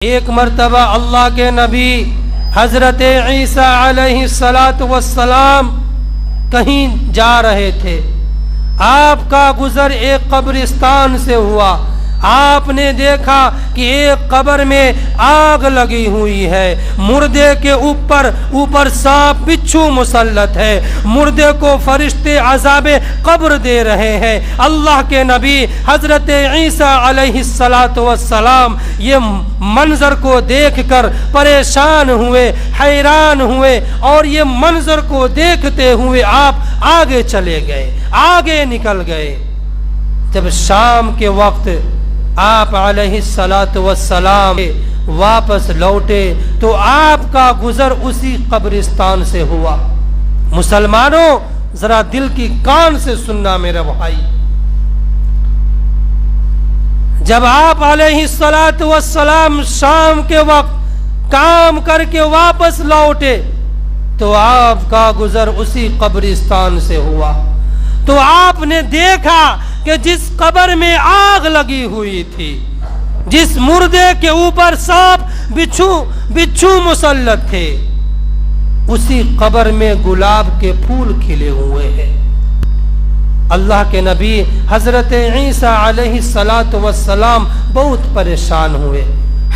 ایک مرتبہ اللہ کے نبی حضرت عیسیٰ علیہ السلام کہیں جا رہے تھے۔ آپ کا گزر ایک قبرستان سے ہوا۔ آپ نے دیکھا کہ ایک قبر میں آگ لگی ہوئی ہے، مردے کے اوپر سانپ بچھو مسلط ہے، مردے کو فرشتے عذاب قبر دے رہے ہیں۔ اللہ کے نبی حضرت عیسیٰ علیہ السلام یہ منظر کو دیکھ کر پریشان ہوئے، حیران ہوئے، اور یہ منظر کو دیکھتے ہوئے آپ آگے چلے گئے، آگے نکل گئے۔ جب شام کے وقت آپ علیہ السلام واپس لوٹے تو آپ کا گزر اسی قبرستان سے ہوا۔ مسلمانوں ذرا دل کی کان سے سننا میرے بھائی، جب آپ علیہ السلام شام کے وقت کام کر کے واپس لوٹے تو آپ کا گزر اسی قبرستان سے ہوا۔ تو آپ نے دیکھا کہ جس قبر میں آگ لگی ہوئی تھی، جس مردے کے اوپر سانپ بچھو مسلط تھے، اسی قبر میں گلاب کے پھول کھلے ہوئے ہیں۔ اللہ کے نبی حضرت عیسیٰ علیہ السلام بہت پریشان ہوئے،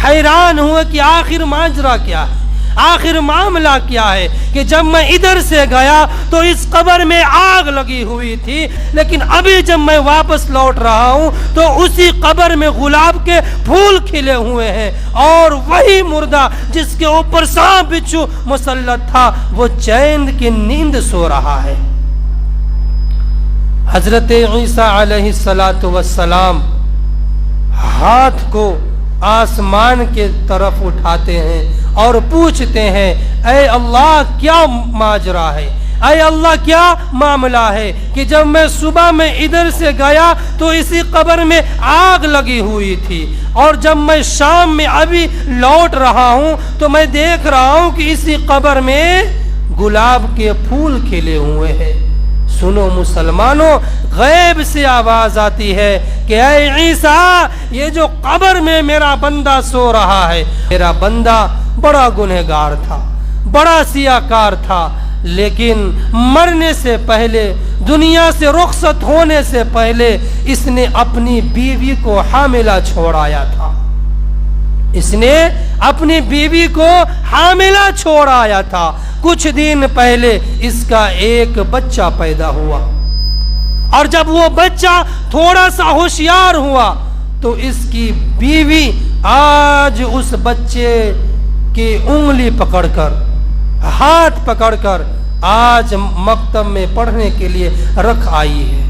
حیران ہوئے کہ آخر ماجرا کیا ہے، آخر معاملہ کیا ہے کہ جب میں ادھر سے گیا تو اس قبر میں آگ لگی ہوئی تھی، لیکن ابھی جب میں واپس لوٹ رہا ہوں تو اسی قبر میں گلاب کے پھول کھلے ہوئے ہیں، اور وہی مردہ جس کے اوپر سانپ بچھو مسلط تھا وہ چین کی نیند سو رہا ہے۔ حضرت عیسیٰ علیہ السلام ہاتھ کو آسمان کے طرف اٹھاتے ہیں اور پوچھتے ہیں، اے اللہ کیا ماجرا ہے، اے اللہ کیا معاملہ ہے کہ جب میں صبح میں ادھر سے گیا تو اسی قبر میں آگ لگی ہوئی تھی، اور جب میں شام میں ابھی لوٹ رہا ہوں تو میں دیکھ رہا ہوں کہ اسی قبر میں گلاب کے پھول کھلے ہوئے ہیں۔ سنو مسلمانوں، غیب سے آواز آتی ہے کہ اے عیسیٰ، یہ جو قبر میں میرا بندہ سو رہا ہے، میرا بندہ بڑا گنہگار تھا، بڑا سیاہکار تھا، لیکن مرنے سے پہلے، دنیا سے رخصت ہونے سے پہلے اس نے اپنی بیوی کو حاملہ چھوڑایا تھا، اس نے اپنی بیوی کو حاملہ چھوڑایا تھا۔ کچھ دن پہلے اس کا ایک بچہ پیدا ہوا، اور جب وہ بچہ تھوڑا سا ہوشیار ہوا تو اس کی بیوی آج اس بچے کی انگلی پکڑ کر، ہاتھ پکڑ کر آج مکتب میں پڑھنے کے لیے رکھ آئی ہے۔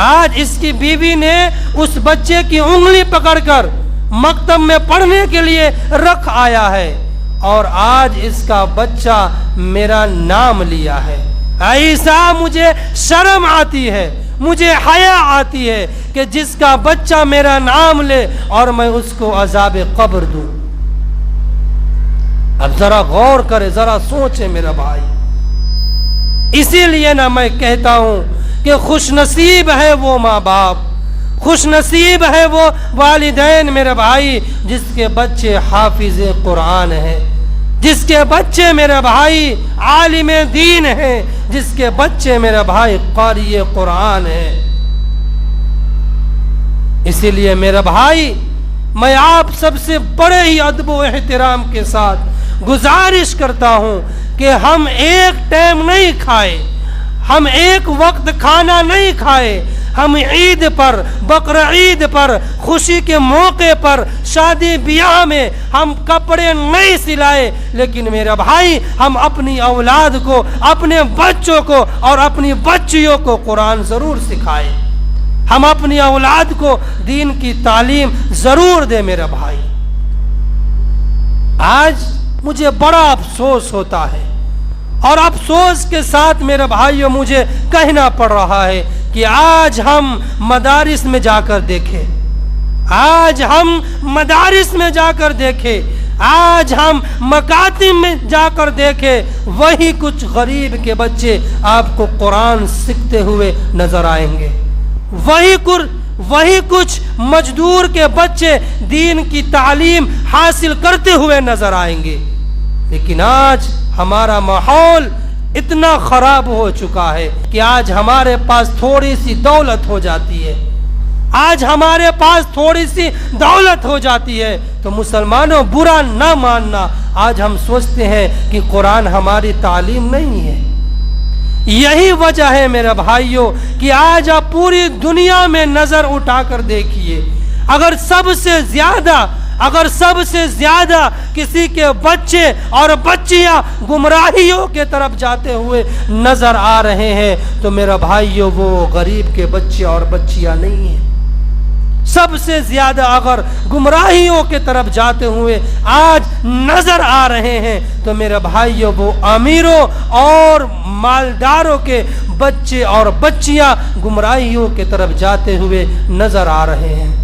آج اس کی بیوی نے اس بچے کی انگلی پکڑ کر مکتب میں پڑھنے کے لیے رکھ آیا ہے، اور آج اس کا بچہ میرا نام لیا ہے۔ عیسیٰ، مجھے شرم آتی ہے، مجھے حیا آتی ہے کہ جس کا بچہ میرا نام لے اور میں اس کو عذاب قبر دوں۔ اب ذرا غور کرے، ذرا سوچے میرا بھائی۔ اسی لیے نہ میں کہتا ہوں کہ خوش نصیب ہے وہ ماں باپ، خوش نصیب ہے وہ والدین میرے بھائی جس کے بچے حافظ قرآن ہیں، جس کے بچے میرے بھائی عالم دین ہیں، جس کے بچے میرے بھائی قاری قرآن ہیں۔ اسی لیے میرے بھائی، میں آپ سب سے بڑے ہی ادب و احترام کے ساتھ گزارش کرتا ہوں کہ ہم ایک ٹائم نہیں کھائے، ہم ایک وقت کھانا نہیں کھائے، ہم عید پر، بقرعید پر، خوشی کے موقع پر، شادی بیاہ میں ہم کپڑے نہیں سلائے، لیکن میرے بھائی ہم اپنی اولاد کو، اپنے بچوں کو اور اپنی بچیوں کو قرآن ضرور سکھائے، ہم اپنی اولاد کو دین کی تعلیم ضرور دے میرے بھائی۔ آج مجھے بڑا افسوس ہوتا ہے، اور افسوس کے ساتھ میرے بھائیوں مجھے کہنا پڑ رہا ہے کہ آج ہم مدارس میں جا کر دیکھیں، آج ہم مدارس میں جا کر دیکھیں، آج ہم مکاتب میں جا کر دیکھیں، وہی کچھ غریب کے بچے آپ کو قرآن سیکھتے ہوئے نظر آئیں گے، وہی کچھ مزدور کے بچے دین کی تعلیم حاصل کرتے ہوئے نظر آئیں گے. لیکن آج ہمارا ماحول اتنا خراب ہو چکا ہے کہ آج ہمارے پاس تھوڑی سی دولت ہو جاتی ہے، آج ہمارے پاس تھوڑی سی دولت ہو جاتی ہے تو مسلمانوں برا نہ ماننا، آج ہم سوچتے ہیں کہ قرآن ہماری تعلیم نہیں ہے. یہی وجہ ہے میرے بھائیوں کہ آج آپ پوری دنیا میں نظر اٹھا کر دیکھیے، اگر سب سے زیادہ کسی کے بچے اور بچیاں گمراہیوں کے طرف جاتے ہوئے نظر آ رہے ہیں تو میرے بھائیوں وہ غریب کے بچے اور بچیاں نہیں ہیں. سب سے زیادہ اگر گمراہیوں کے طرف جاتے ہوئے آج نظر آ رہے ہیں تو میرے بھائیوں وہ امیروں اور مالداروں کے بچے اور بچیاں گمراہیوں کے طرف جاتے ہوئے نظر آ رہے ہیں.